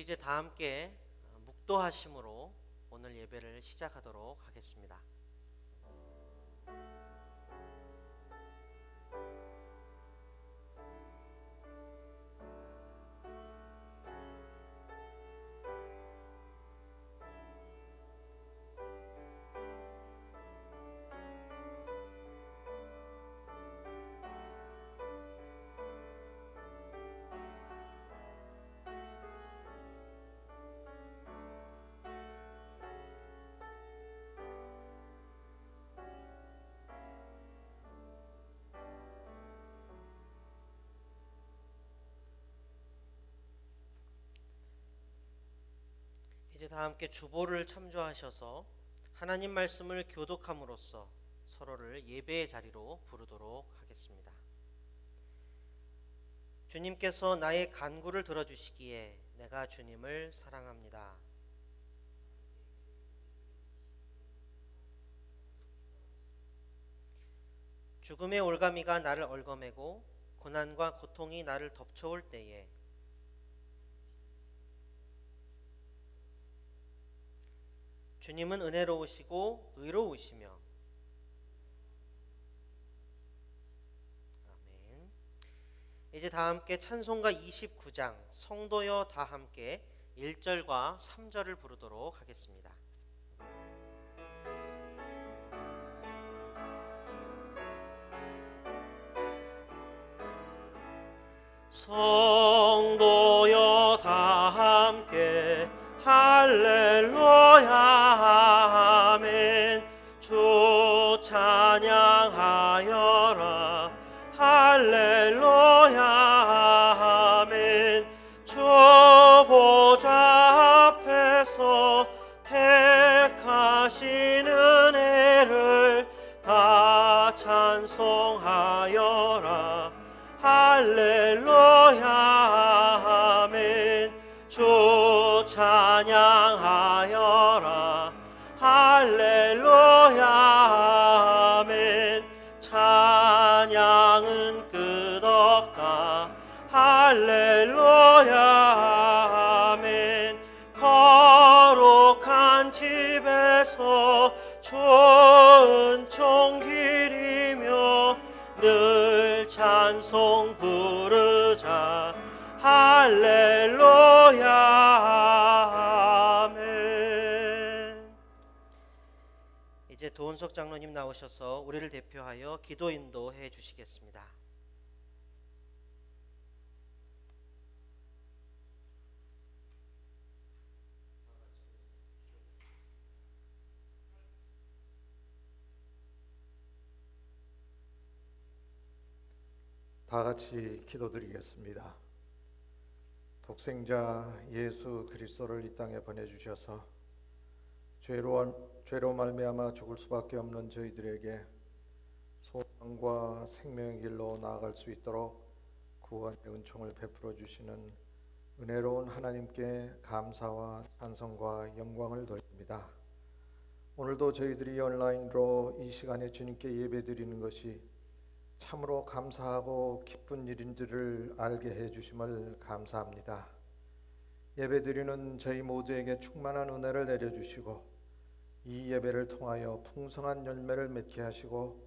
이제 다 함께 묵도하심으로 오늘 예배를 시작하도록 하겠습니다. 이제 다 함께 주보를 참조하셔서 하나님 말씀을 교독함으로써 서로를 예배의 자리로 부르도록 하겠습니다. 주님께서 나의 간구를 들어주시기에 내가 주님을 사랑합니다. 죽음의 올가미가 나를 얽어매고 고난과 고통이 나를 덮쳐올 때에 주님은 은혜로우시고 의로우시며 아멘. 이제 다 함께 찬송가 29장 성도여 다 함께 1절과 3절을 부르도록 하겠습니다. 성도여 다 함께 할렐루야 아멘. 주 찬양하여라 할렐루야 아멘. 주 보좌 앞에서 택하신 은혜를 다 찬송하여라 할렐루야 아멘. 주 찬양하여라 할렐루야 아멘. 찬양은 끝없다 할렐루야 아멘. 거룩한 집에서 좋은 기리며 늘 찬송 부르자 할렐루야 아멘. 이제 도은석 장로님 나오셔서 우리를 대표하여 기도 인도해 주시겠습니다. 다 같이 기도드리겠습니다. 독생자 예수 그리스도를 이 땅에 보내주셔서 죄로 말미암아 죽을 수밖에 없는 저희들에게 소망과 생명의 길로 나아갈 수 있도록 구원의 은총을 베풀어 주시는 은혜로운 하나님께 감사와 찬송과 영광을 돌립니다. 오늘도 저희들이 온라인으로 이 시간에 주님께 예배드리는 것이 참으로 감사하고 기쁜 일인 줄을 알게 해주심을 감사합니다. 예배드리는 저희 모두에게 충만한 은혜를 내려주시고 이 예배를 통하여 풍성한 열매를 맺게 하시고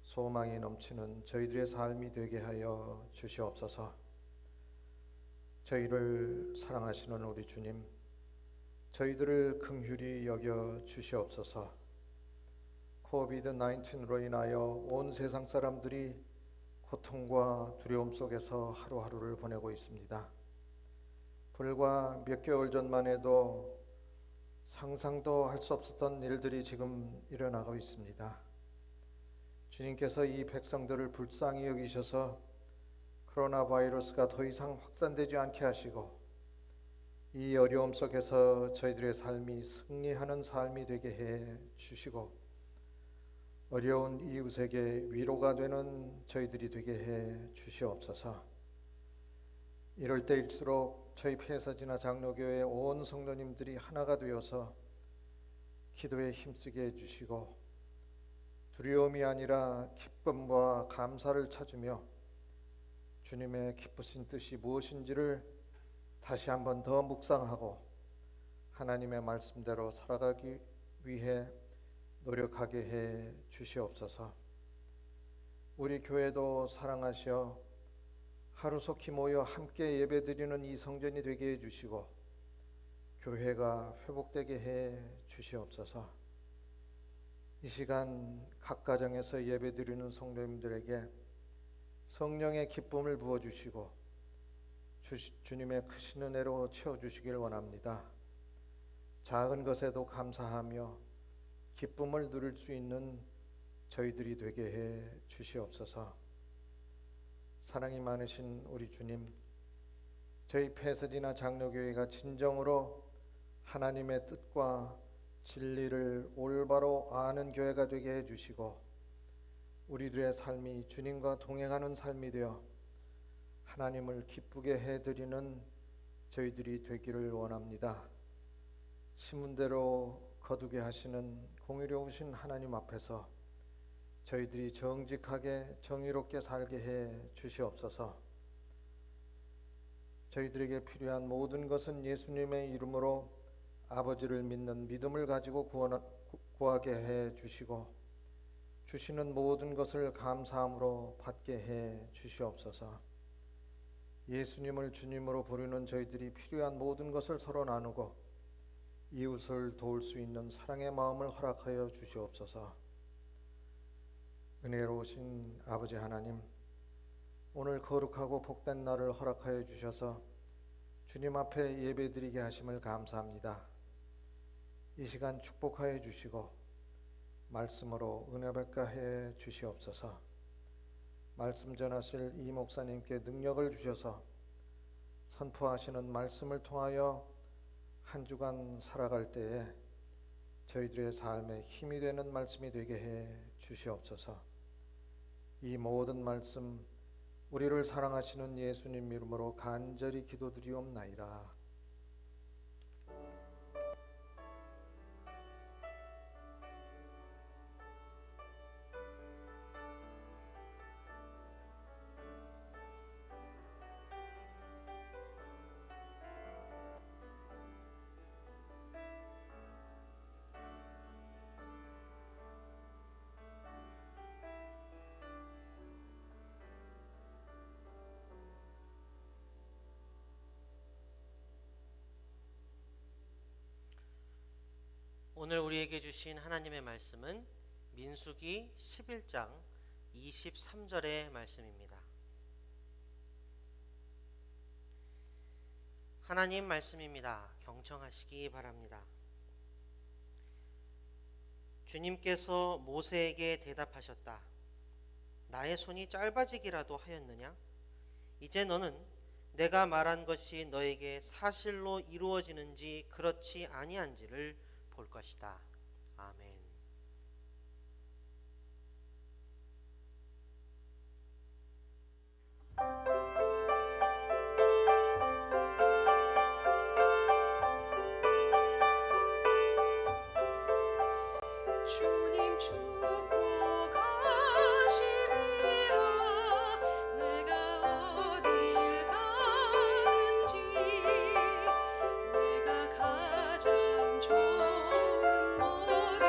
소망이 넘치는 저희들의 삶이 되게 하여 주시옵소서. 저희를 사랑하시는 우리 주님, 저희들을 긍휼히 여겨 주시옵소서. 코비드-19로 인하여 온 세상 사람들이 고통과 두려움 속에서 하루하루를 보내고 있습니다. 불과 몇 개월 전만 해도 상상도 할 수 없었던 일들이 지금 일어나고 있습니다. 주님께서 이 백성들을 불쌍히 여기셔서 코로나 바이러스가 더 이상 확산되지 않게 하시고 이 어려움 속에서 저희들의 삶이 승리하는 삶이 되게 해 주시고 어려운 이웃에게 위로가 되는 저희들이 되게 해 주시옵소서. 이럴 때일수록 저희 폐사지나 장로교회 온 성도님들이 하나가 되어서 기도에 힘쓰게 해주시고 두려움이 아니라 기쁨과 감사를 찾으며 주님의 기쁘신 뜻이 무엇인지를 다시 한번 더 묵상하고 하나님의 말씀대로 살아가기 위해 노력하게 해 주시옵소서. 우리 교회도 사랑하시어 하루속히 모여 함께 예배드리는 이 성전이 되게 해 주시고 교회가 회복되게 해 주시옵소서. 이 시간 각 가정에서 예배드리는 성도님들에게 성령의 기쁨을 부어주시고 주님의 크신 은혜로 채워주시길 원합니다. 작은 것에도 감사하며 기쁨을 누릴 수 있는 저희들이 되게 해 주시옵소서. 사랑이 많으신 우리 주님, 저희 패스디나 장로교회가 진정으로 하나님의 뜻과 진리를 올바로 아는 교회가 되게 해 주시고 우리들의 삶이 주님과 동행하는 삶이 되어 하나님을 기쁘게 해드리는 저희들이 되기를 원합니다. 신문대로 거두게 하시는 공의로우신 하나님 앞에서 저희들이 정직하게 정의롭게 살게 해 주시옵소서. 저희들에게 필요한 모든 것은 예수님의 이름으로 아버지를 믿는 믿음을 가지고 구하게 해 주시고 주시는 모든 것을 감사함으로 받게 해 주시옵소서. 예수님을 주님으로 부르는 저희들이 필요한 모든 것을 서로 나누고 이웃을 도울 수 있는 사랑의 마음을 허락하여 주시옵소서. 은혜로우신 아버지 하나님, 오늘 거룩하고 복된 날을 허락하여 주셔서 주님 앞에 예배드리게 하심을 감사합니다. 이 시간 축복하여 주시고 말씀으로 은혜 뵙게 주시옵소서. 말씀 전하실 이 목사님께 능력을 주셔서 선포하시는 말씀을 통하여 한 주간 살아갈 때에 저희들의 삶에 힘이 되는 말씀이 되게 해 주시옵소서. 이 모든 말씀 우리를 사랑하시는 예수님 이름으로 간절히 기도드리옵나이다. 오늘 우리에게 주신 하나님의 말씀은 민수기 11장 23절의 말씀입니다. 하나님 말씀입니다. 경청하시기 바랍니다. 주님께서 모세에게 대답하셨다. 나의 손이 짧아지기라도 하였느냐? 이제 너는 내가 말한 것이 너에게 사실로 이루어지는지 그렇지 아니한지를 볼 것이다. 아멘. 주님 축복하시리라. 내가 어딜 가든지 내가 가장 좋은 모든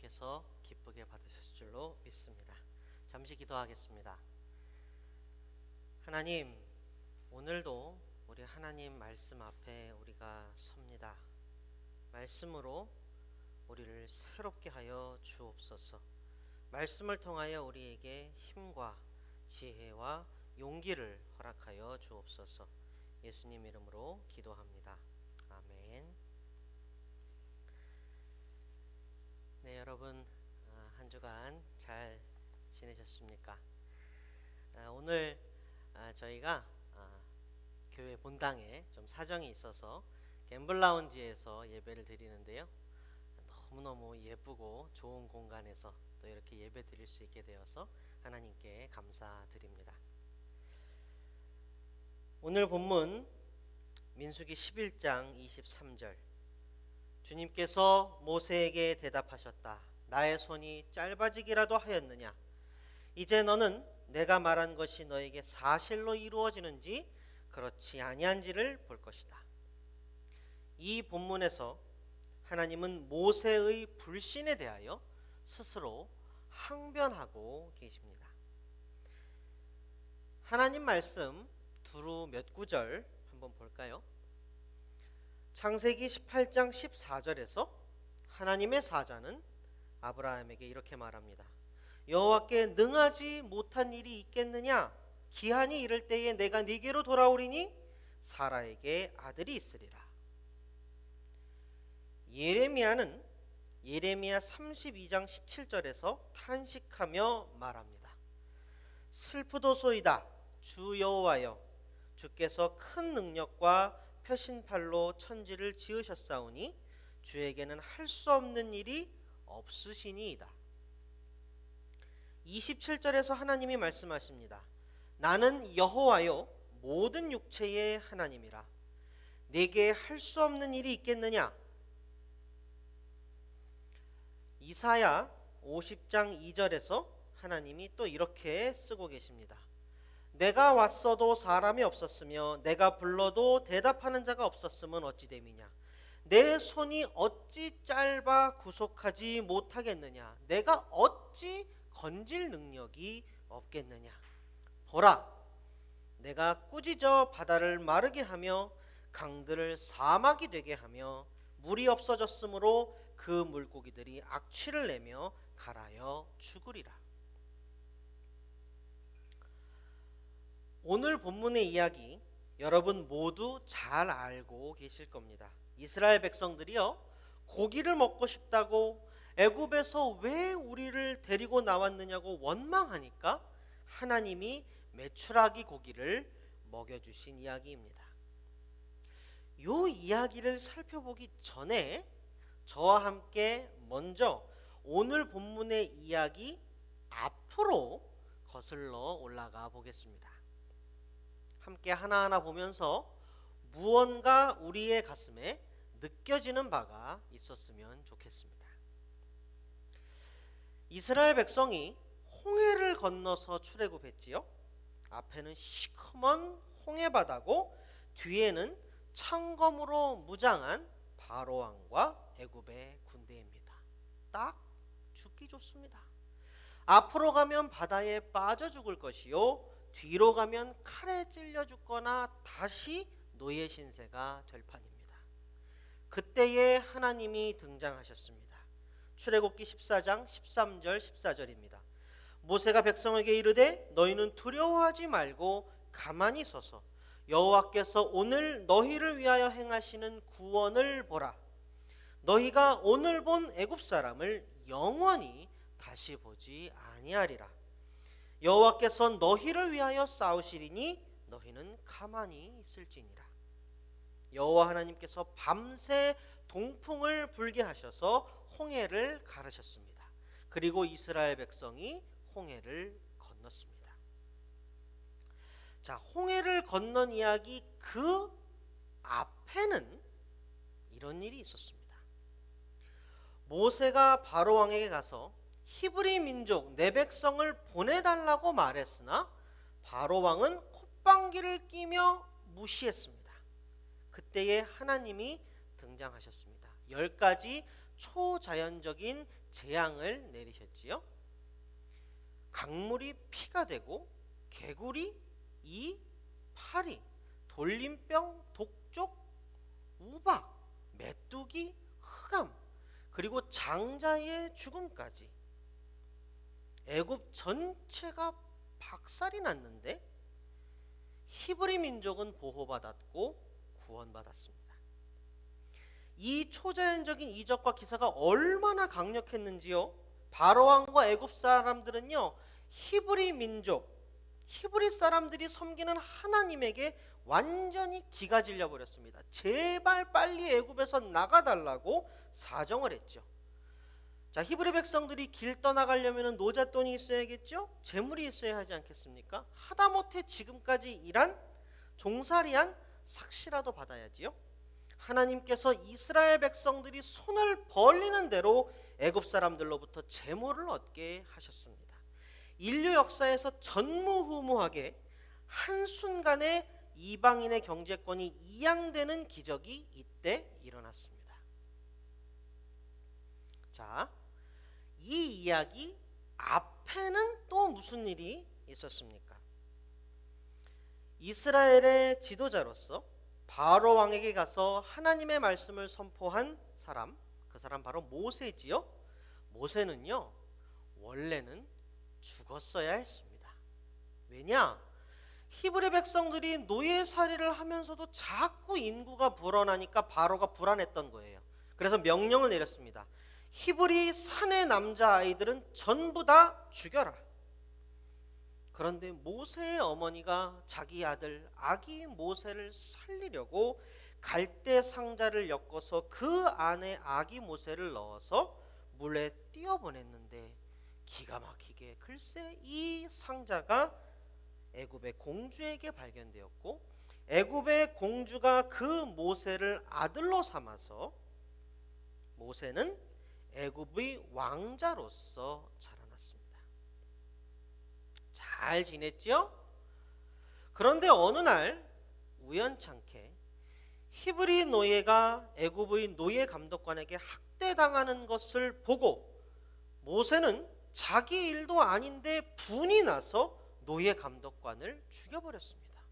하나님께서 기쁘게 받으실 줄로 믿습니다. 잠시 기도하겠습니다. 하나님, 오늘도 우리 하나님 말씀 앞에 우리가 섭니다. 말씀으로 우리를 새롭게 하여 주옵소서. 말씀을 통하여 우리에게 힘과 지혜와 용기를 허락하여 주옵소서. 예수님 이름으로 기도합니다. 아멘. 네, 여러분 한 주간 잘 지내셨습니까? 오늘 저희가 교회 본당에 좀 사정이 있어서 갬블 라운지에서 예배를 드리는데요. 너무너무 예쁘고 좋은 공간에서 또 이렇게 예배 드릴 수 있게 되어서 하나님께 감사드립니다. 오늘 본문 민수기 11장 23절, 주님께서 모세에게 대답하셨다. 나의 손이 짧아지기라도 하였느냐? 이제 너는 내가 말한 것이 너에게 사실로 이루어지는지 그렇지 아니한지를 볼 것이다. 이 본문에서 하나님은 모세의 불신에 대하여 스스로 항변하고 계십니다. 하나님 말씀 두루 몇 구절 한번 볼까요? 창세기 18장 14절에서 하나님의 사자는 아브라함에게 이렇게 말합니다. 여호와께 능하지 못한 일이 있겠느냐? 기한이 이를 때에 내가 네게로 돌아오리니 사라에게 아들이 있으리라. 예레미야는 예레미야 32장 17절에서 탄식하며 말합니다. 슬프도소이다. 주 여호와여, 주께서 큰 능력과 표신팔로 천지를 지으셨사오니 주에게는 할 수 없는 일이 없으시니이다. 27절에서 하나님이 말씀하십니다. 나는 여호와요 모든 육체의 하나님이라. 내게 할 수 없는 일이 있겠느냐? 이사야 50장 2절에서 하나님이 또 이렇게 쓰고 계십니다. 내가 왔어도 사람이 없었으며 내가 불러도 대답하는 자가 없었으면 어찌 됨이냐? 내 손이 어찌 짧아 구속하지 못하겠느냐? 내가 어찌 건질 능력이 없겠느냐? 보라, 내가 꾸짖어 바다를 마르게 하며 강들을 사막이 되게 하며 물이 없어졌으므로 그 물고기들이 악취를 내며 갈아여 죽으리라. 오늘 본문의 이야기 여러분 모두 잘 알고 계실 겁니다. 이스라엘 백성들이요, 고기를 먹고 싶다고 애굽에서 왜 우리를 데리고 나왔느냐고 원망하니까 하나님이 메추라기 고기를 먹여주신 이야기입니다. 이 이야기를 살펴보기 전에 저와 함께 먼저 오늘 본문의 이야기 앞으로 거슬러 올라가 보겠습니다. 함께 하나하나 보면서 무언가 우리의 가슴에 느껴지는 바가 있었으면 좋겠습니다. 이스라엘 백성이 홍해를 건너서 출애굽했지요. 앞에는 시커먼 홍해바다고 뒤에는 창검으로 무장한 바로 왕과 애굽의 군대입니다. 딱 죽기 좋습니다. 앞으로 가면 바다에 빠져 죽을 것이요, 뒤로 가면 칼에 찔려 죽거나 다시 노예 신세가 될 판입니다. 그때에 하나님이 등장하셨습니다. 출애굽기 14장 13절 14절입니다. 모세가 백성에게 이르되 너희는 두려워하지 말고 가만히 서서 여호와께서 오늘 너희를 위하여 행하시는 구원을 보라. 너희가 오늘 본 애굽 사람을 영원히 다시 보지 아니하리라. 여호와께서 너희를 위하여 싸우시리니 너희는 가만히 있을지니라. 여호와 하나님께서 밤새 동풍을 불게 하셔서 홍해를 가르셨습니다. 그리고 이스라엘 백성이 홍해를 건넜습니다. 자, 홍해를 건넌 이야기 그 앞에는 이런 일이 있었습니다. 모세가 바로 왕에게 가서 히브리 민족 내 백성을 보내달라고 말했으나 바로 왕은 콧방귀를 끼며 무시했습니다. 그때에 하나님이 등장하셨습니다. 10가지 초자연적인 재앙을 내리셨지요. 강물이 피가 되고 개구리, 이, 파리, 돌림병, 독족, 우박, 메뚜기, 흑암, 그리고 장자의 죽음까지 애굽 전체가 박살이 났는데 히브리 민족은 보호받았고 구원받았습니다. 이 초자연적인 이적과 기사가 얼마나 강력했는지요. 바로 왕과 애굽 사람들은요, 히브리 민족, 히브리 사람들이 섬기는 하나님에게 완전히 기가 질려 버렸습니다. 제발 빨리 애굽에서 나가달라고 사정을 했죠. 자, 히브리 백성들이 길 떠나가려면 노잣돈이 있어야겠죠? 재물이 있어야 하지 않겠습니까? 하다못해 지금까지 일한 종살이한 삭시라도 받아야지요. 하나님께서 이스라엘 백성들이 손을 벌리는 대로 애굽 사람들로부터 재물을 얻게 하셨습니다. 인류 역사에서 전무후무하게 한순간에 이방인의 경제권이 이양되는 기적이 이때 일어났습니다. 자, 이 이야기 앞에는 또 무슨 일이 있었습니까? 이스라엘의 지도자로서 바로 왕에게 가서 하나님의 말씀을 선포한 사람, 그 사람 바로 모세지요. 모세는요, 원래는 죽었어야 했습니다. 왜냐? 히브리 백성들이 노예살이를 하면서도 자꾸 인구가 불어나니까 바로가 불안했던 거예요. 그래서 명령을 내렸습니다. 히브리 산의 남자아이들은 전부 다 죽여라. 그런데 모세의 어머니가 자기 아들 아기 모세를 살리려고 갈대 상자를 엮어서 그 안에 아기 모세를 넣어서 물에 띄어보냈는데 기가 막히게 글쎄 이 상자가 애굽의 공주에게 발견되었고 애굽의 공주가 그 모세를 아들로 삼아서 모세는 애굽의 왕자로서 자라났습니다. 잘 지냈죠? 그런데 어느 날 우연찮게 히브리 노예가 애굽의 노예 감독관에게 학대당하는 것을 보고 모세는 자기 일도 아닌데 분이 나서 노예 감독관을 죽여버렸습니다.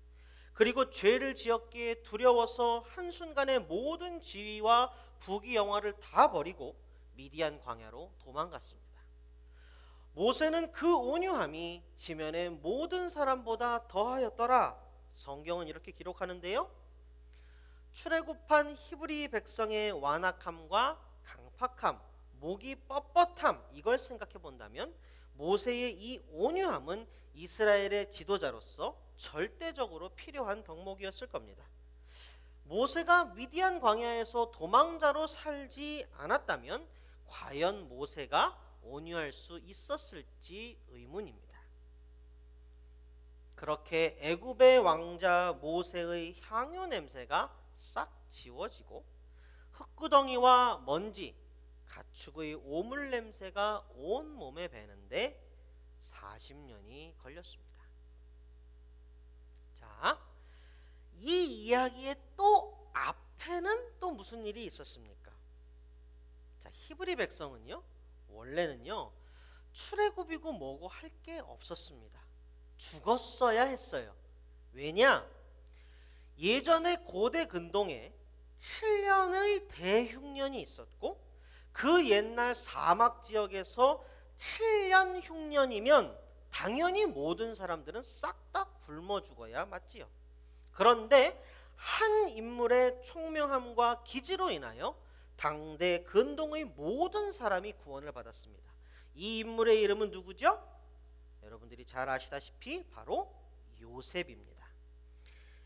그리고 죄를 지었기에 두려워서 한순간에 모든 지위와 부귀영화를 다 버리고 미디안 광야로 도망갔습니다. 모세는 그 온유함이 지면의 모든 사람보다 더하였더라. 성경은 이렇게 기록하는데요. 출애굽한 히브리 백성의 완악함과 강팍함, 목이 뻣뻣함, 이걸 생각해 본다면 모세의 이 온유함은 이스라엘의 지도자로서 절대적으로 필요한 덕목이었을 겁니다. 모세가 미디안 광야에서 도망자로 살지 않았다면 과연 모세가 온유할 수 있었을지 의문입니다. 그렇게 애굽의 왕자 모세의 향유 냄새가 싹 지워지고 흙구덩이와 먼지, 가축의 오물 냄새가 온 몸에 배는데 40년이 걸렸습니다. 자, 이 이야기의 또 앞에는 또 무슨 일이 있었습니까? 자, 히브리 백성은요, 원래는요, 출애굽이고 뭐고 할 게 없었습니다. 죽었어야 했어요. 왜냐? 예전에 고대 근동에 7년의 대흉년이 있었고 그 옛날 사막 지역에서 7년 흉년이면 당연히 모든 사람들은 싹 다 굶어 죽어야 맞지요. 그런데 한 인물의 총명함과 기지로 인하여 당대 근동의 모든 사람이 구원을 받았습니다. 이 인물의 이름은 누구죠? 여러분들이 잘 아시다시피 바로 요셉입니다.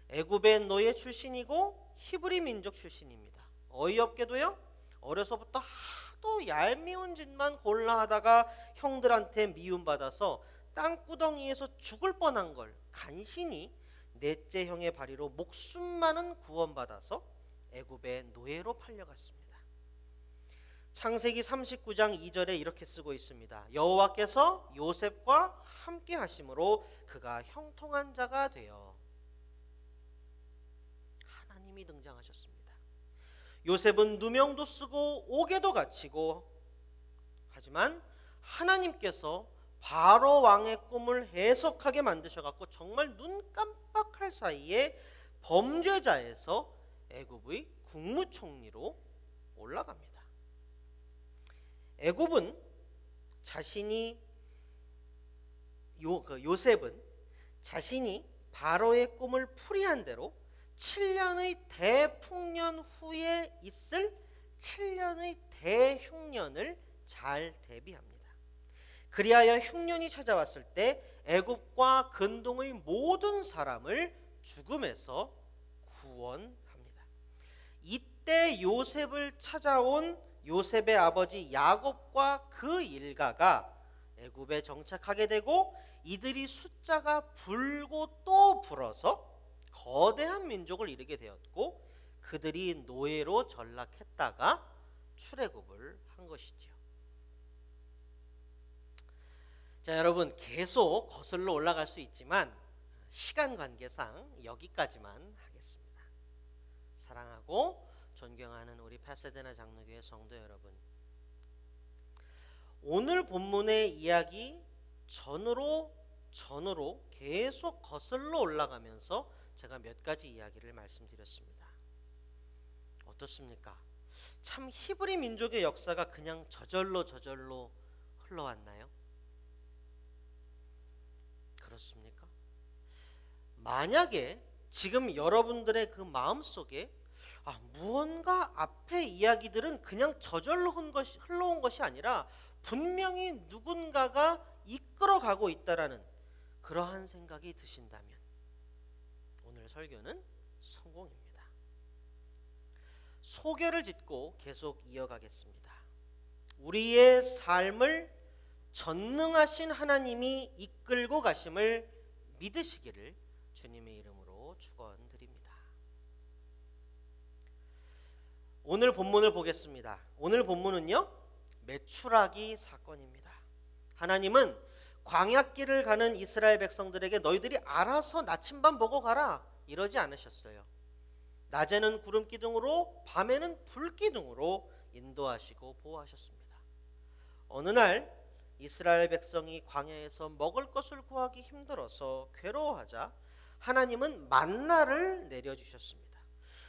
애굽의 노예 출신이고 히브리 민족 출신입니다. 어이없게도요, 어려서부터 하도 얄미운 짓만 골라 하다가 형들한테 미움받아서 땅구덩이에서 죽을 뻔한 걸 간신히 넷째 형의 발의로 목숨만은 구원받아서 애굽의 노예로 팔려갔습니다. 창세기 39장 2절에 이렇게 쓰고 있습니다. 여호와께서 요셉과 함께 하심으로 그가 형통한 자가 되어. 하나님이 등장하셨습니다. 요셉은 누명도 쓰고 옥에도 갇히고, 하지만 하나님께서 바로 왕의 꿈을 해석하게 만드셔갖고 정말 눈 깜빡할 사이에 범죄자에서 애굽의 국무총리로 올라갑니다. 애굽은 요셉은 자신이 바로의 꿈을 풀이한 대로 7년의 대풍년 후에 있을 7년의 대흉년을 잘 대비합니다. 그리하여 흉년이 찾아왔을 때 애굽과 근동의 모든 사람을 죽음에서 구원합니다. 이때 요셉을 찾아온 요셉의 아버지 야곱과 그 일가가 애굽에 정착하게 되고, 이들이 숫자가 불고 또 불어서 거대한 민족을 이루게 되었고, 그들이 노예로 전락했다가 출애굽을 한 것이지요. 자, 여러분, 계속 거슬러 올라갈 수 있지만 시간 관계상 여기까지만 하겠습니다. 사랑하고 존경하는 우리 파사데나 장로교회 성도 여러분, 오늘 본문의 이야기 전으로 계속 거슬러 올라가면서 제가 몇 가지 이야기를 말씀드렸습니다. 어떻습니까? 참 히브리 민족의 역사가 그냥 저절로 흘러왔나요? 그렇습니까? 만약에 지금 여러분들의 그 마음속에 무언가 앞의 이야기들은 그냥 저절로 흘러온 것이 아니라 분명히 누군가가 이끌어가고 있다라는 그러한 생각이 드신다면 오늘 설교는 성공입니다. 소개를 짓고 계속 이어가겠습니다. 우리의 삶을 전능하신 하나님이 이끌고 가심을 믿으시기를 주님의 이름으로 축원드립니다. 오늘 본문을 보겠습니다. 오늘 본문은요, 메추라기 사건입니다. 하나님은 광야길을 가는 이스라엘 백성들에게 너희들이 알아서 나침반 보고 가라 이러지 않으셨어요. 낮에는 구름 기둥으로, 밤에는 불 기둥으로 인도하시고 보호하셨습니다. 어느 날 이스라엘 백성이 광야에서 먹을 것을 구하기 힘들어서 괴로워하자 하나님은 만나를 내려주셨습니다.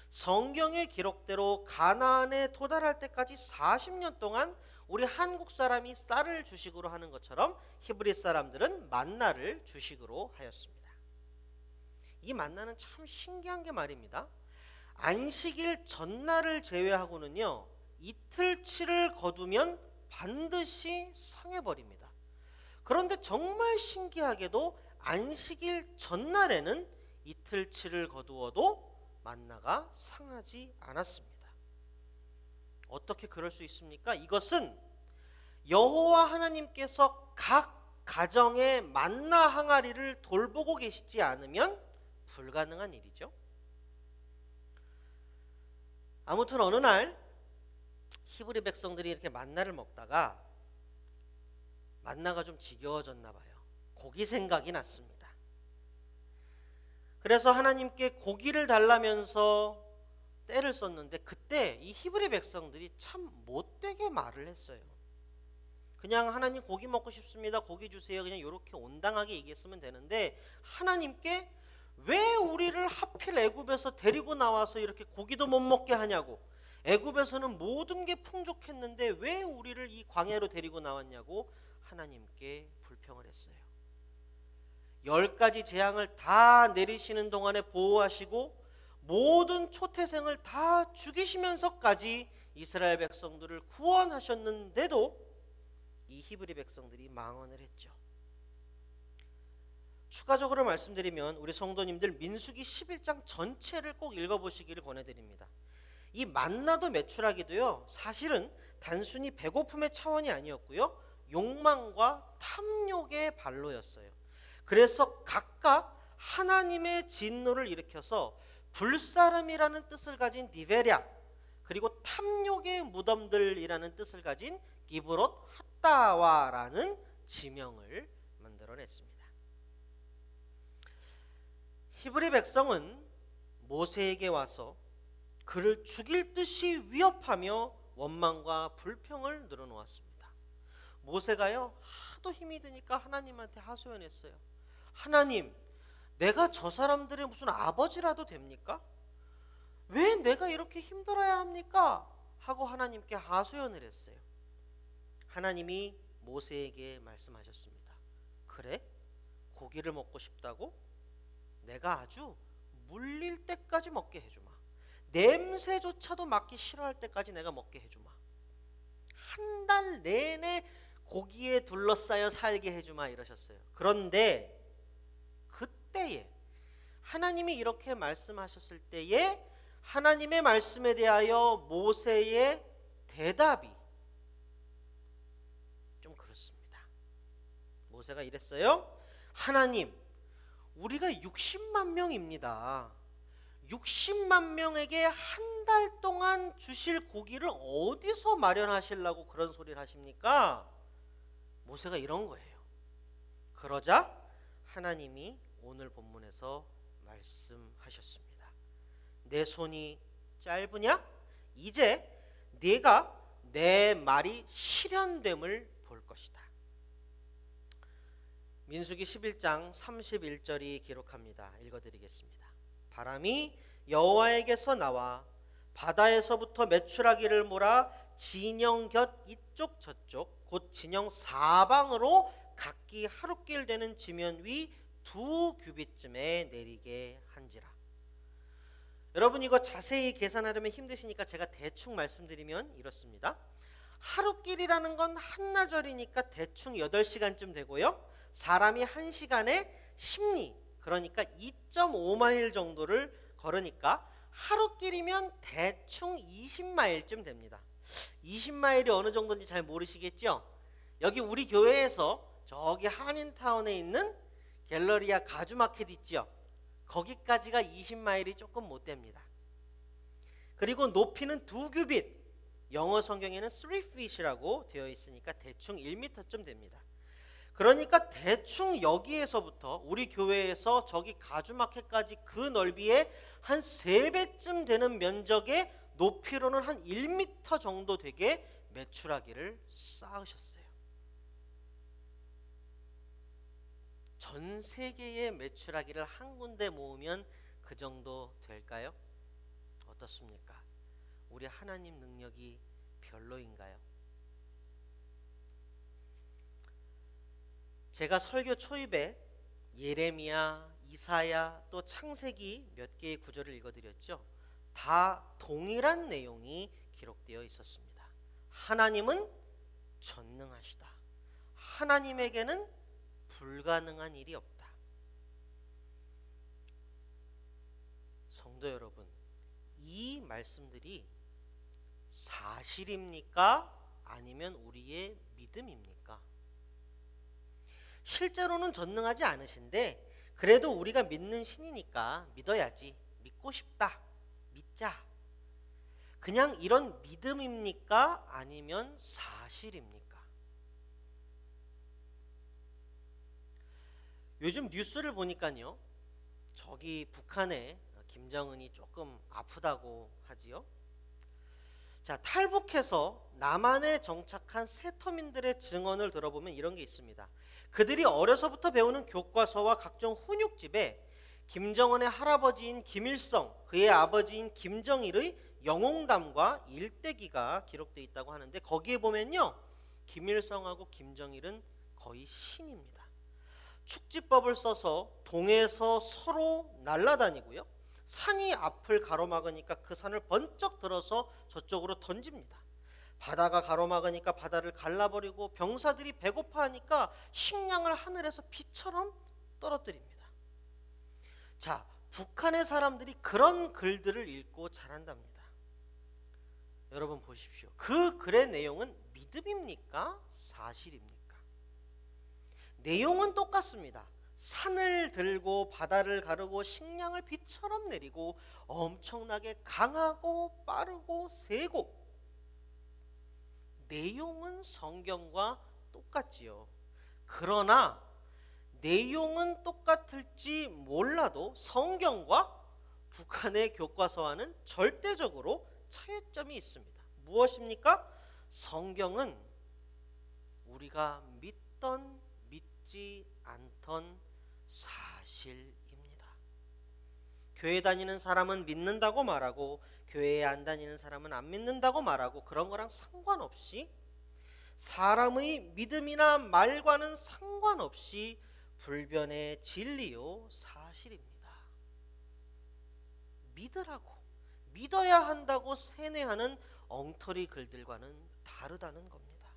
성경의 기록대로 가나안에 도달할 때까지 40년 동안 우리 한국 사람이 쌀을 주식으로 하는 것처럼 히브리 사람들은 만나를 주식으로 하였습니다. 이 만나는 참 신기한 게 말입니다. 안식일 전날을 제외하고는요, 이틀치를 거두면 반드시 상해버립니다. 그런데 정말 신기하게도 안식일 전날에는 이틀치를 거두어도 만나가 상하지 않았습니다. 어떻게 그럴 수 있습니까? 이것은 여호와 하나님께서 각 가정의 만나 항아리를 돌보고 계시지 않으면 불가능한 일이죠. 아무튼 어느 날 히브리 백성들이 이렇게 만나를 먹다가 만나가 좀 지겨워졌나 봐요. 고기 생각이 났습니다. 그래서 하나님께 고기를 달라면서 때를 썼는데, 그때 이 히브리 백성들이 참 못되게 말을 했어요. 그냥 하나님 고기 먹고 싶습니다, 고기 주세요, 그냥 이렇게 온당하게 얘기했으면 되는데, 하나님께 왜 우리를 하필 애굽에서 데리고 나와서 이렇게 고기도 못 먹게 하냐고, 애굽에서는 모든 게 풍족했는데 왜 우리를 이 광야로 데리고 나왔냐고 하나님께 불평을 했어요. 10가지 재앙을 다 내리시는 동안에 보호하시고 모든 초태생을 다 죽이시면서까지 이스라엘 백성들을 구원하셨는데도 이 히브리 백성들이 망언을 했죠. 추가적으로 말씀드리면 우리 성도님들 민수기 11장 전체를 꼭 읽어보시기를 권해드립니다. 이 만나도 메추라기도요, 사실은 단순히 배고픔의 차원이 아니었고요, 욕망과 탐욕의 발로였어요. 그래서 각각 하나님의 진노를 일으켜서 불사름이라는 뜻을 가진 디베랴, 그리고 탐욕의 무덤들이라는 뜻을 가진 기브롯 핫다와라는 지명을 만들어냈습니다. 히브리 백성은 모세에게 와서 그를 죽일 듯이 위협하며 원망과 불평을 늘어놓았습니다. 모세가요 하도 힘이 드니까 하나님한테 하소연했어요. 하나님, 내가 저 사람들의 무슨 아버지라도 됩니까? 왜 내가 이렇게 힘들어야 합니까? 하고 하나님께 하소연을 했어요. 하나님이 모세에게 말씀하셨습니다. 그래? 고기를 먹고 싶다고? 내가 아주 물릴 때까지 먹게 해주마. 냄새조차도 맡기 싫어할 때까지 내가 먹게 해주마. 한 달 내내 고기에 둘러싸여 살게 해주마 이러셨어요. 그런데 그때에 하나님이 이렇게 말씀하셨을 때에 하나님의 말씀에 대하여 모세의 대답이 좀 그렇습니다. 모세가 이랬어요. 하나님, 우리가 60만 명입니다. 60만 명에게 한 달 동안 주실 고기를 어디서 마련하시려고 그런 소리를 하십니까? 모세가 이런 거예요. 그러자 하나님이 오늘 본문에서 말씀하셨습니다. 내 손이 짧으냐? 이제 네가 내 말이 실현됨을 볼 것이다. 민수기 11장 31절이 기록합니다. 읽어드리겠습니다. 바람이 여호와에게서 나와 바다에서부터 메추라기를 몰아 진영 곁 이쪽 저쪽 곧 진영 사방으로 각기 하루길 되는 지면 위 2규빗쯤에 내리게 한지라. 여러분 이거 자세히 계산하려면 힘드시니까 제가 대충 말씀드리면 이렇습니다. 하루길이라는 건 한나절이니까 대충 8시간쯤 되고요. 사람이 1시간에 심리 그러니까 2.5마일 정도를 걸으니까 하루길이면 대충 20마일쯤 됩니다. 20마일이 어느 정도인지 잘 모르시겠죠? 여기 우리 교회에서 저기 한인타운에 있는 갤러리아 가주마켓 있죠? 거기까지가 20마일이 조금 못 됩니다. 그리고 높이는 2규빗, 영어 성경에는 3feet이라고 되어 있으니까 대충 1m쯤 됩니다. 그러니까 대충 여기에서부터 우리 교회에서 저기 가주마켓까지 그 넓이에 한 3배쯤 되는 면적의 높이로는 한 1m 정도 되게 메추라기를 쌓으셨어요. 전 세계의 메추라기를 한 군데 모으면 그 정도 될까요? 어떻습니까? 우리 하나님 능력이 별로인가요? 제가 설교 초입에 예레미야, 이사야 또 창세기 몇 개의 구절을 읽어드렸죠. 다 동일한 내용이 기록되어 있었습니다. 하나님은 전능하시다. 하나님에게는 불가능한 일이 없다. 성도 여러분, 이 말씀들이 사실입니까? 아니면 우리의 믿음입니까? 실제로는 전능하지 않으신데 그래도 우리가 믿는 신이니까 믿어야지, 믿고 싶다, 믿자. 그냥 이런 믿음입니까? 아니면 사실입니까? 요즘 뉴스를 보니까요, 저기 북한에 김정은이 조금 아프다고 하지요. 자, 탈북해서 남한에 정착한 세터민들의 증언을 들어보면 이런 게 있습니다. 그들이 어려서부터 배우는 교과서와 각종 훈육집에 김정은의 할아버지인 김일성, 그의 아버지인 김정일의 영웅담과 일대기가 기록되어 있다고 하는데 거기에 보면요, 김일성하고 김정일은 거의 신입니다. 축지법을 써서 동해에서 서로 날아다니고요, 산이 앞을 가로막으니까 그 산을 번쩍 들어서 저쪽으로 던집니다. 바다가 가로막으니까 바다를 갈라버리고 병사들이 배고파하니까 식량을 하늘에서 비처럼 떨어뜨립니다. 자, 북한의 사람들이 그런 글들을 읽고 자란답니다. 여러분 보십시오. 그 글의 내용은 믿음입니까? 사실입니까? 내용은 똑같습니다. 산을 들고 바다를 가르고 식량을 비처럼 내리고 엄청나게 강하고 빠르고 세고, 내용은 성경과 똑같지요. 그러나 내용은 똑같을지 몰라도 성경과 북한의 교과서와는 절대적으로 차이점이 있습니다. 무엇입니까? 성경은 우리가 믿던 믿지 않던 사실입니다. 교회 다니는 사람은 믿는다고 말하고 교회에 안 다니는 사람은 안 믿는다고 말하고 그런 거랑 상관없이 사람의 믿음이나 말과는 상관없이 불변의 진리요 사실입니다. 믿으라고 믿어야 한다고 세뇌하는 엉터리 글들과는 다르다는 겁니다.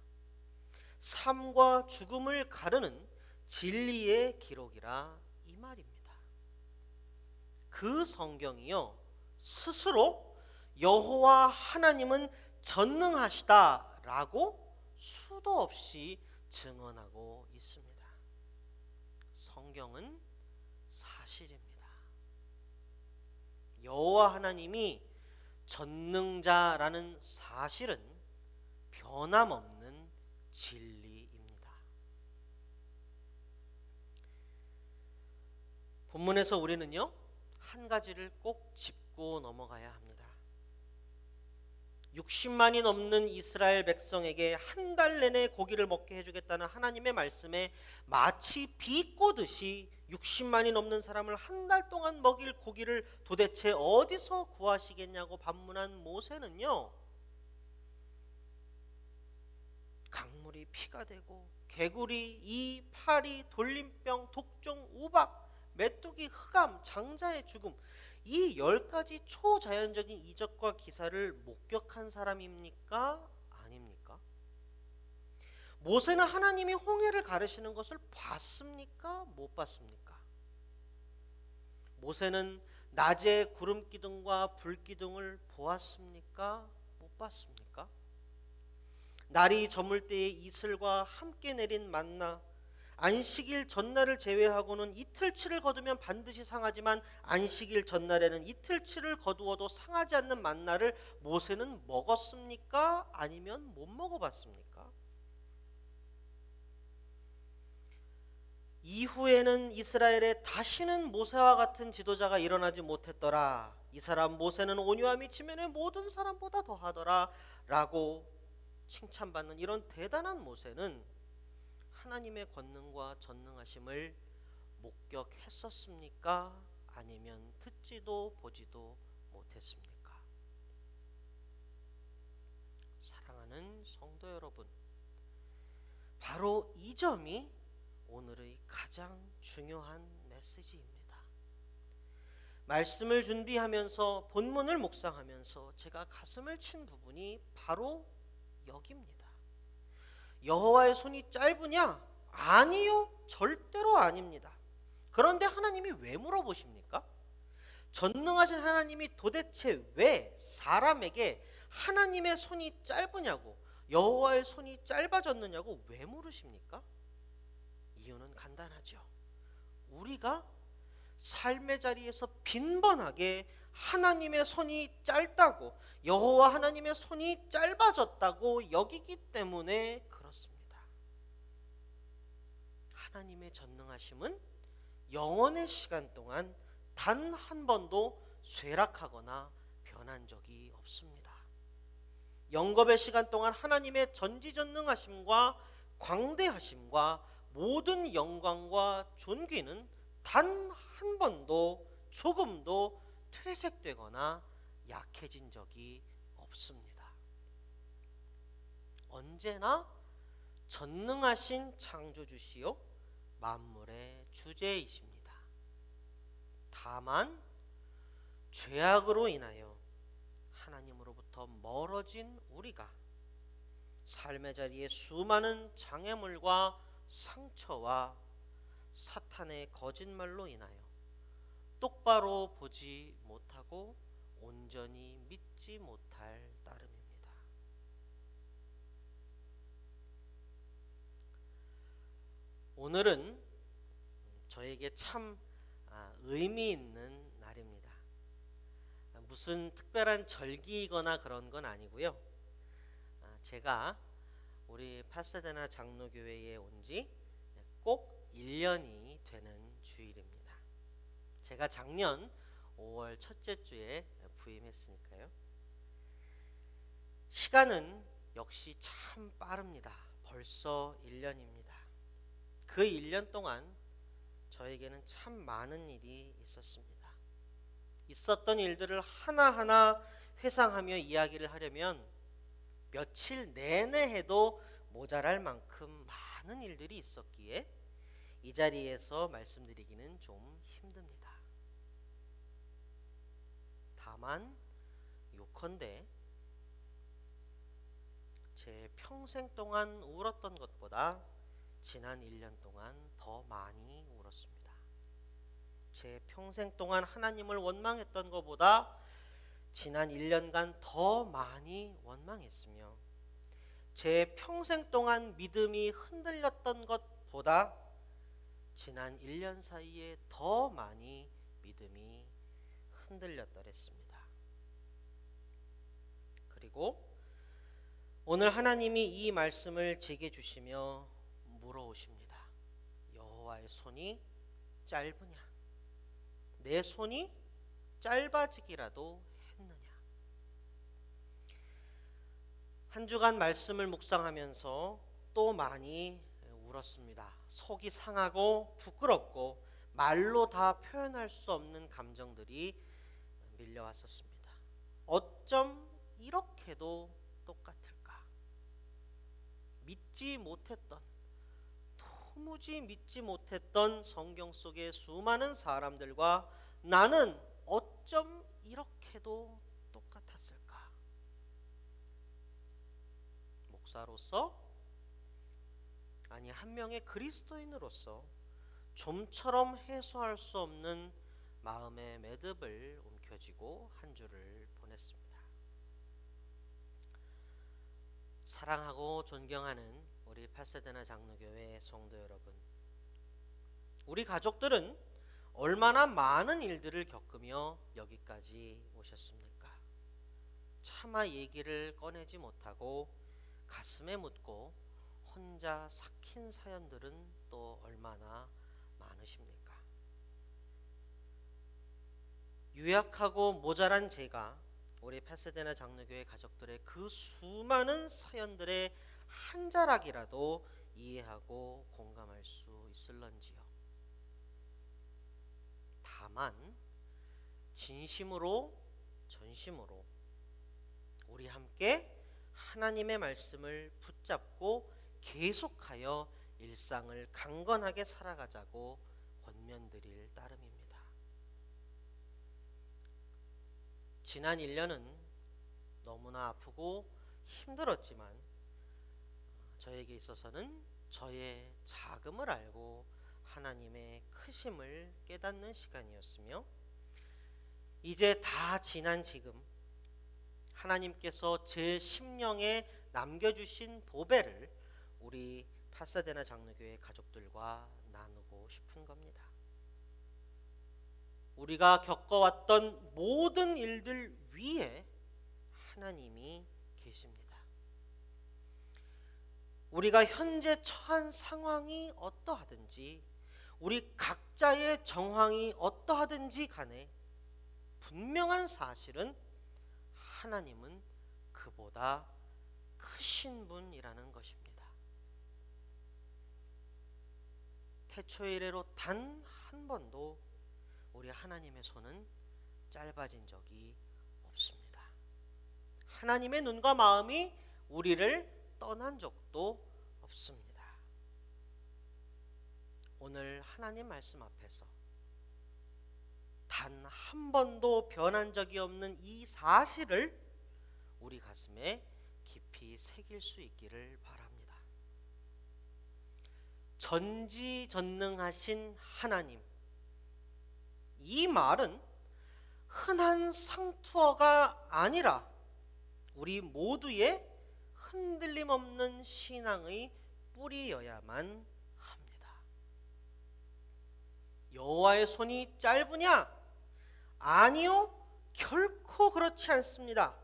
삶과 죽음을 가르는 진리의 기록이라 이 말입니다. 그 성경이요 스스로 여호와 하나님은 전능하시다라고 수도 없이 증언하고 있습니다. 성경은 사실입니다. 여호와 하나님이 전능자라는 사실은 변함없는 진리입니다. 본문에서 우리는요 한 가지를 꼭 짚고 넘어가야 합니다. 60만이 넘는 이스라엘 백성에게 한 달 내내 고기를 먹게 해주겠다는 하나님의 말씀에 마치 비꼬듯이 60만이 넘는 사람을 한 달 동안 먹일 고기를 도대체 어디서 구하시겠냐고 반문한 모세는요 강물이 피가 되고 개구리, 이, 파리, 돌림병, 독종, 우박, 메뚜기, 흑암, 장자의 죽음 이 10가지 초자연적인 이적과 기사를 목격한 사람입니까? 아닙니까? 모세는 하나님이 홍해를 가르시는 것을 봤습니까? 못 봤습니까? 모세는 낮에 구름 기둥과 불 기둥을 보았습니까? 못 봤습니까? 날이 저물 때에 이슬과 함께 내린 만나 안식일 전날을 제외하고는 이틀치를 거두면 반드시 상하지만 안식일 전날에는 이틀치를 거두어도 상하지 않는 만나를 모세는 먹었습니까? 아니면 못 먹어봤습니까? 이후에는 이스라엘에 다시는 모세와 같은 지도자가 일어나지 못했더라. 이 사람 모세는 온유함이 지면의 모든 사람보다 더하더라 라고 칭찬받는 이런 대단한 모세는 하나님의 권능과 전능하심을 목격했었습니까? 아니면 듣지도 보지도 못했습니까? 사랑하는 성도 여러분, 바로 이 점이 오늘의 가장 중요한 메시지입니다. 말씀을 준비하면서 본문을 묵상하면서 제가 가슴을 친 부분이 바로 여기입니다. 여호와의 손이 짧으냐? 아니요, 절대로 아닙니다. 그런데 하나님이 왜 물어보십니까? 전능하신 하나님이 도대체 왜 사람에게 하나님의 손이 짧으냐고, 여호와의 손이 짧아졌느냐고 왜 물으십니까? 이유는 간단하죠. 우리가 삶의 자리에서 빈번하게 하나님의 손이 짧다고, 여호와 하나님의 손이 짧아졌다고 여기기 때문에 그렇습니다. 하나님의 전능하심은 영원의 시간 동안 단 한 번도 쇠락하거나 변한 적이 없습니다. 영겁의 시간 동안 하나님의 전지전능하심과 광대하심과 모든 영광과 존귀는 단 한 번도 조금도 퇴색되거나 약해진 적이 없습니다. 언제나 전능하신 창조주시요 만물의 주제이십니다. 다만 죄악으로 인하여 하나님으로부터 멀어진 우리가 삶의 자리에 수많은 장애물과 상처와 사탄의 거짓말로 인하여 똑바로 보지 못하고 온전히 믿지 못할 따름입니다. 오늘은 저에게 참 의미 있는 날입니다. 무슨 특별한 절기이거나 그런 건 아니고요. 제가 우리 파사데나 장로교회에 온 지 꼭 1년이 되는 주일입니다. 제가 작년 5월 첫째 주에 부임했으니까요. 시간은 역시 참 빠릅니다. 벌써 1년입니다. 그 1년 동안 저에게는 참 많은 일이 있었습니다. 있었던 일들을 하나하나 회상하며 이야기를 하려면 며칠 내내 해도 모자랄 만큼 많은 일들이 있었기에 이 자리에서 말씀드리기는 좀 힘듭니다. 다만 요컨대 제 평생 동안 울었던 것보다 지난 1년 동안 더 많이 울었습니다. 제 평생 동안 하나님을 원망했던 것보다 지난 1년간 더 많이 원망했으며 제 평생 동안 믿음이 흔들렸던 것보다 지난 1년 사이에 더 많이 믿음이 흔들렸더랬습니다. 그리고 오늘 하나님이 이 말씀을 제게 주시며 물어오십니다. 여호와의 손이 짧으냐? 내 손이 짧아지기라도 했느냐? 한 주간 말씀을 묵상하면서 또 많이 울었습니다. 속이 상하고 부끄럽고 말로 다 표현할 수 없는 감정들이 밀려왔었습니다. 어쩜 이렇게도 똑같을까? 믿지 못했던, 도무지 믿지 못했던 성경 속의 수많은 사람들과 나는 어쩜 이렇게도 똑같았을까? 목사로서, 아니 한 명의 그리스도인으로서 좀처럼 해소할 수 없는 마음의 매듭을 움켜쥐고 한 주를 보냈습니다. 사랑하고 존경하는 우리 파사데나 장로교회 성도 여러분, 우리 가족들은 얼마나 많은 일들을 겪으며 여기까지 오셨습니까? 차마 얘기를 꺼내지 못하고 가슴에 묻고 혼자 삭힌 사연들은 또 얼마나 많으십니까? 유약하고 모자란 제가 우리 파사데나 장로교회 가족들의 그 수많은 사연들의 한 자락이라도 이해하고 공감할 수 있을런지요. 다만 진심으로 전심으로 우리 함께 하나님의 말씀을 붙잡고 계속하여 일상을 강건하게 살아가자고 권면드릴 따름입니다. 지난 1년은 너무나 아프고 힘들었지만 저에게 있어서는 저의 작음을 알고 하나님의 크심을 깨닫는 시간이었으며, 이제 다 지난 지금 하나님께서 제 심령에 남겨주신 보배를 우리 파사데나 장로교회 가족들과 나누고 싶은 겁니다. 우리가 겪어왔던 모든 일들 위에 하나님이 계십니다. 우리가 현재 처한 상황이 어떠하든지, 우리 각자의 정황이 어떠하든지 간에 분명한 사실은 하나님은 그보다 크신 분이라는 것입니다. 태초 이래로 단 한 번도 우리 하나님의 손은 짧아진 적이 없습니다. 하나님의 눈과 마음이 우리를 떠난 적도 없습니다. 오늘 하나님 말씀 앞에서 단 한 번도 변한 적이 없는 이 사실을 우리 가슴에 깊이 새길 수 있기를 바랍니다. 전지전능하신 하나님, 이 말은 흔한 상투어가 아니라 우리 모두의 흔들림 없는 신앙의 뿌리여야만 합니다. 여호와의 손이 짧으냐? 아니요, 결코 그렇지 않습니다.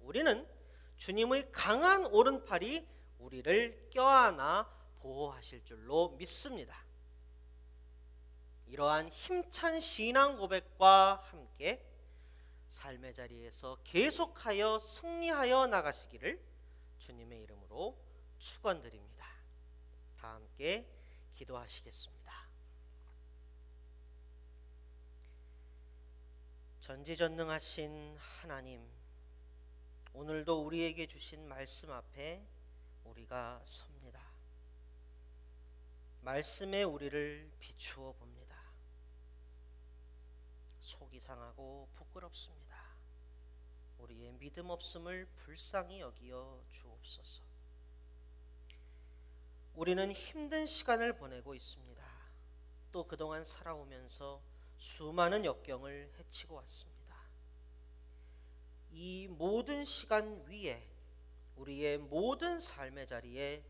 우리는 주님의 강한 오른팔이 우리를 껴안아 보호하실 줄로 믿습니다. 이러한 힘찬 신앙 고백과 함께 삶의 자리에서 계속하여 승리하여 나가시기를 주님의 이름으로 축원드립니다. 다 함께 기도하시겠습니다. 전지전능하신 하나님, 오늘도 우리에게 주신 말씀 앞에 우리가 섭니다. 말씀에 우리를 비추어 봅니다. 속이 상하고 부끄럽습니다. 우리의 믿음 없음을 불쌍히 여기어 주옵소서. 우리는 힘든 시간을 보내고 있습니다. 또 그동안 살아오면서 수많은 역경을 헤치고 왔습니다. 이 모든 시간 위에 우리의 모든 삶의 자리에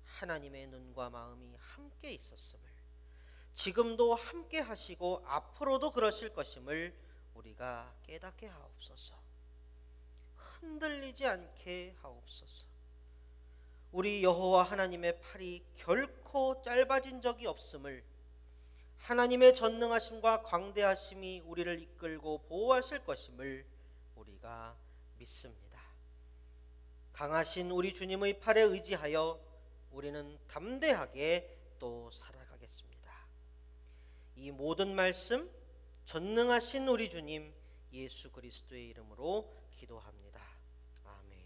하나님의 눈과 마음이 함께 있었음을, 지금도 함께 하시고 앞으로도 그러실 것임을 우리가 깨닫게 하옵소서. 흔들리지 않게 하옵소서. 우리 여호와 하나님의 팔이 결코 짧아진 적이 없음을, 하나님의 전능하심과 광대하심이 우리를 이끌고 보호하실 것임을 우리가 믿습니다. 강하신 우리 주님의 팔에 의지하여 우리는 담대하게 또 살아가겠습니다. 이 모든 말씀 전능하신 우리 주님 예수 그리스도의 이름으로 기도합니다. 아멘.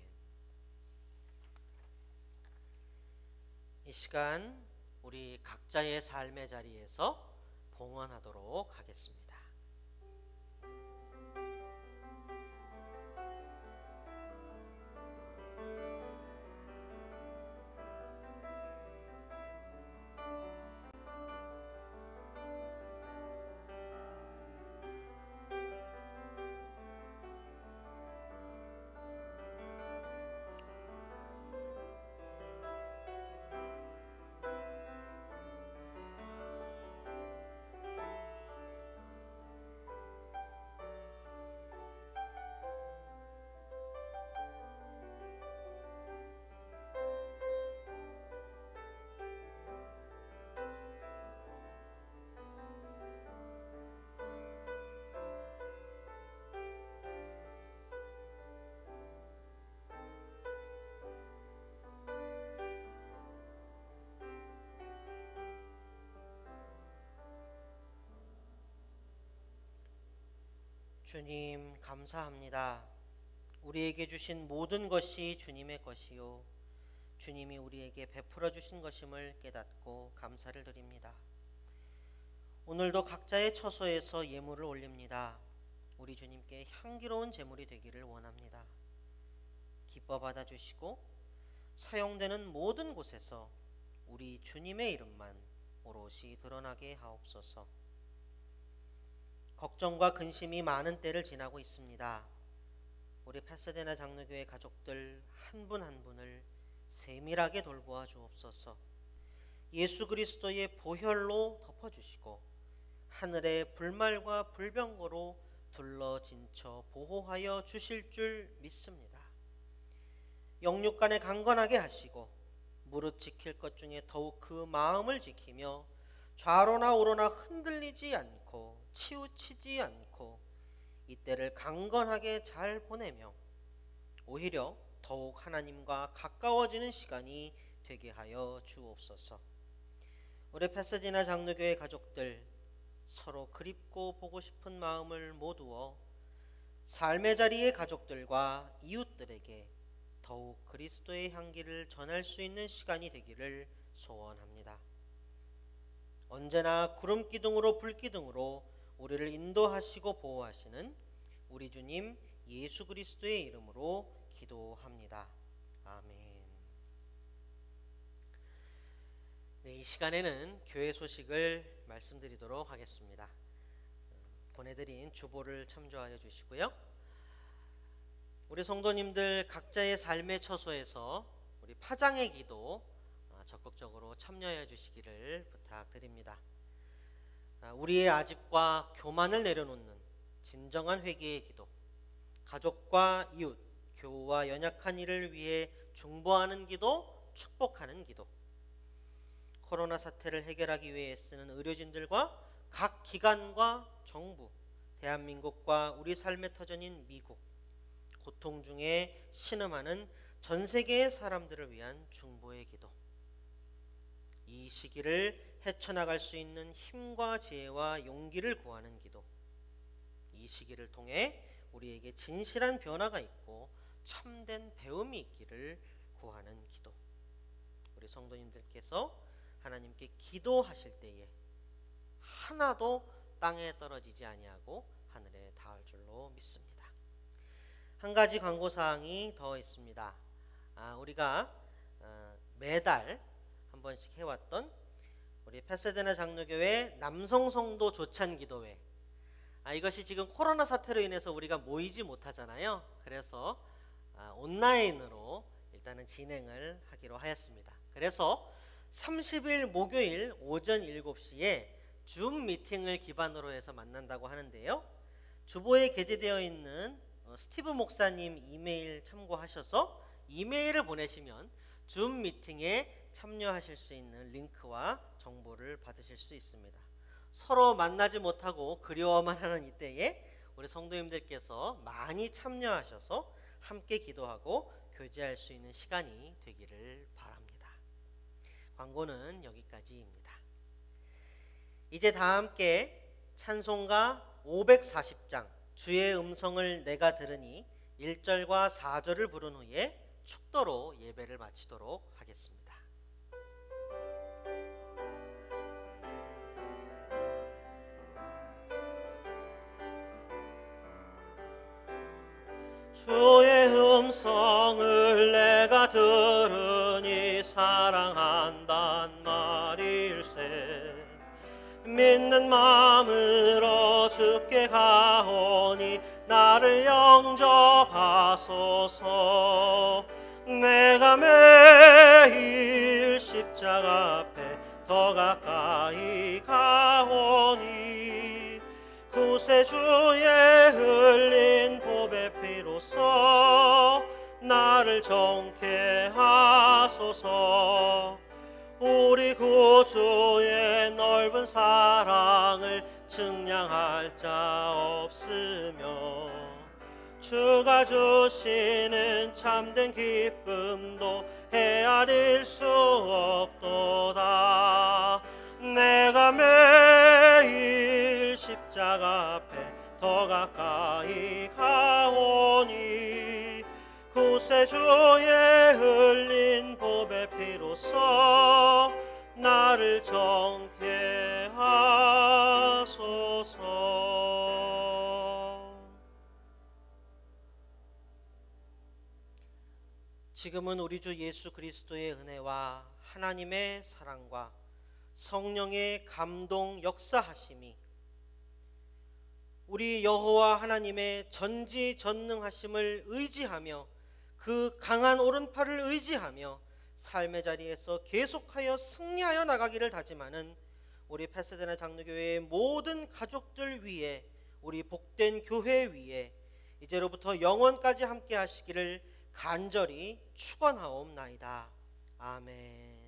이 시간 우리 각자의 삶의 자리에서 봉헌하도록 하겠습니다. 주님 감사합니다. 우리에게 주신 모든 것이 주님의 것이요 주님이 우리에게 베풀어 주신 것임을 깨닫고 감사를 드립니다. 오늘도 각자의 처소에서 예물을 올립니다. 우리 주님께 향기로운 제물이 되기를 원합니다. 기뻐 받아주시고 사용되는 모든 곳에서 우리 주님의 이름만 오롯이 드러나게 하옵소서. 걱정과 근심이 많은 때를 지나고 있습니다. 우리 파사데나 장로교회 가족들 한 분 한 분을 세밀하게 돌보아 주옵소서. 예수 그리스도의 보혈로 덮어주시고 하늘의 불말과 불병거로 둘러 진쳐 보호하여 주실 줄 믿습니다. 영육간에 강건하게 하시고 무릇 지킬 것 중에 더욱 그 마음을 지키며 좌로나 우로나 흔들리지 않고 치우치지 않고 이때를 강건하게 잘 보내며 오히려 더욱 하나님과 가까워지는 시간이 되게 하여 주옵소서. 우리 패서지나 장로교회 가족들 서로 그립고 보고 싶은 마음을 모두어 삶의 자리의 가족들과 이웃들에게 더욱 그리스도의 향기를 전할 수 있는 시간이 되기를 소원합니다. 언제나 구름 기둥으로 불 기둥으로 우리를 인도하시고 보호하시는 우리 주님 예수 그리스도의 이름으로 기도합니다. 아멘. 네, 이 시간에는 교회 소식을 말씀드리도록 하겠습니다. 보내드린 주보를 참조하여 주시고요. 우리 성도님들 각자의 삶의 처소에서 우리 파장의 기도 적극적으로 참여해 주시기를 부탁드립니다. 우리의 아집과 교만을 내려놓는 진정한 회개의 기도, 가족과 이웃, 교우와 연약한 이를 위해 중보하는 기도, 축복하는 기도, 코로나 사태를 해결하기 위해 쓰는 의료진들과 각 기관과 정부, 대한민국과 우리 삶의 터전인 미국, 고통 중에 신음하는 전 세계의 사람들을 위한 중보의 기도, 이 시기를 헤쳐나갈 수 있는 힘과 지혜와 용기를 구하는 기도, 이 시기를 통해 우리에게 진실한 변화가 있고 참된 배움이 있기를 구하는 기도. 우리 성도님들께서 하나님께 기도하실 때에 하나도 땅에 떨어지지 아니하고 하늘에 닿을 줄로 믿습니다. 한 가지 광고사항이 더 있습니다. 우리가 매달 한 번씩 해왔던 우리 패사데나 장로교회 남성 성도 조찬 기도회, 이것이 지금 코로나 사태로 인해서 우리가 모이지 못하잖아요. 그래서 온라인으로 일단은 진행을 하기로 하였습니다. 그래서 30일 목요일 오전 7시에 줌 미팅을 기반으로 해서 만난다고 하는데요. 주보에 게재되어 있는 스티브 목사님 이메일 참고하셔서 이메일을 보내시면 줌 미팅에 참여하실 수 있는 링크와 정보를 받으실 수 있습니다. 서로 만나지 못하고 그리워만 하는 이때에 우리 성도님들께서 많이 참여하셔서 함께 기도하고 교제할 수 있는 시간이 되기를 바랍니다. 광고는 여기까지입니다. 이제 다 함께 찬송가 540장 주의 음성을 내가 들으니 1절과 4절을 부른 후에 축도로 예배를 마치도록 하겠습니다. 주의 음성을 내가 들으니 사랑한단 말일세. 믿는 마음으로 주께 가오니 나를 영접하소서. 내가 매일 십자가 앞에 더 가까이 가오니 구세주의 흘린 보배 피로써 나를 정케 하소서. 우리 구주의 넓은 사랑을 증량할 자 없으며 주가 주시는 참된 기쁨도 헤아릴 수 없도다. 내가 매일 십자가 앞에 더 가까이 가오니 구세주의 흘린 보배 피로써 나를 정케 하소서. 지금은 우리 주 예수 그리스도의 은혜와 하나님의 사랑과 성령의 감동 역사하심이 우리 여호와 하나님의 전지전능하심을 의지하며 그 강한 오른팔을 의지하며 삶의 자리에서 계속하여 승리하여 나가기를 다짐하는 우리 패사데나 장로교회의 모든 가족들 위에, 우리 복된 교회 위에 이제로부터 영원까지 함께 하시기를 간절히 축원하옵나이다. 아멘.